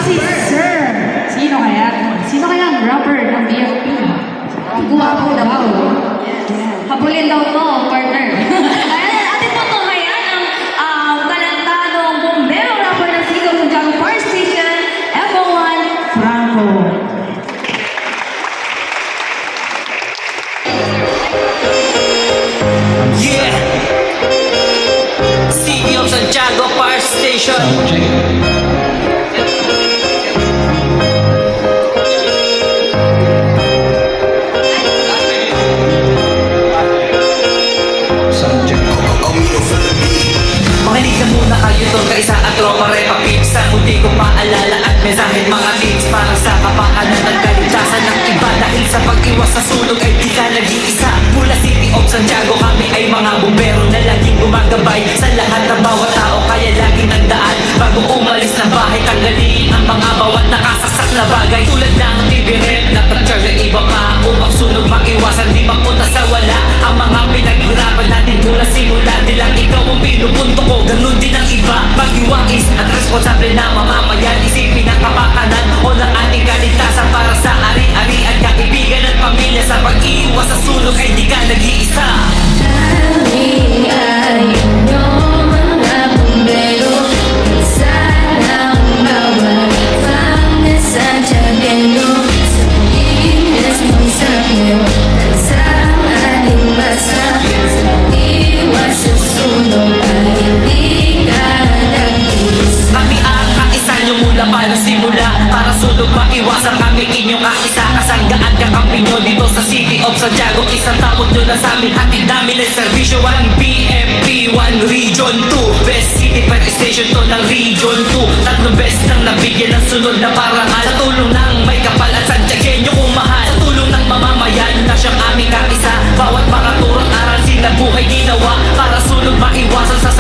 si Sir. Sino kaya? Sino kaya ang rapper ng BFP? Ang guwapo daw. Habulin daw to, partner. Ayan, atin po to kaya ang talentadong bombero rapper ng Sigaw ng Santiago Fire Station, FO1 Franco. Yeah! City of Santiago Fire Station. Makinig na muna kayo tol, kaisa at tropa repa pips. Sa munti kong paalala at mensahe mga tips para sa kapakanan at kaligtasan ng iba. Dahil sa pag-iwas sa sunog ay di ka nag-iisa. Mula City of Santiago kami ay mga bumbero na laging gumagabay sa lahat ng bawat tao. Kaya laging nandaan bago umalis ng bahay, tanggalin ang mga bawat nakasasak na bagay. Tulad ng TV rep na pag-charge ng iba pa upang sunog maiwasan, di mapunta sa wala. Ang mga pinaghirapan natin mula simula, di lang ikaw ang pinupunto ko, ganun din ang iba. Mag-iwais at responsable na mamamayan, isipin ang kapakanan o ng ating kaligtasan para sa ari-arian, kaibigan at pamilya. Sa pag-iwas sa sunog ay di ka nag-iisa. Kami ay inyong mga bumbero, sanang bawat pang-nasadyageno, sa pagiging responsable at sa ating masa. Sa iwas sa sunog ay di ka nag-iisa. Kami ang kaisa nyo mula pa ng simula, para sunog maiwasan kami inyong kaisa. Kasanggaan kakampi nyo dito sa City of Santiago. Isang tapot nyo na sa amin, hatid namin ang servisyo. 1 BFP, 1 Region 2, Best City Fire Station to ng Region 2. Tatlong best nang nabigyan ng sunod na parangal, sa tulong ng may kapal at Santiagueño kung mahal. Sa tulong ng mamamayan na siyang aming kaisa, bawat mga turot aral sila buhay ginawa para sunog maiwasan sa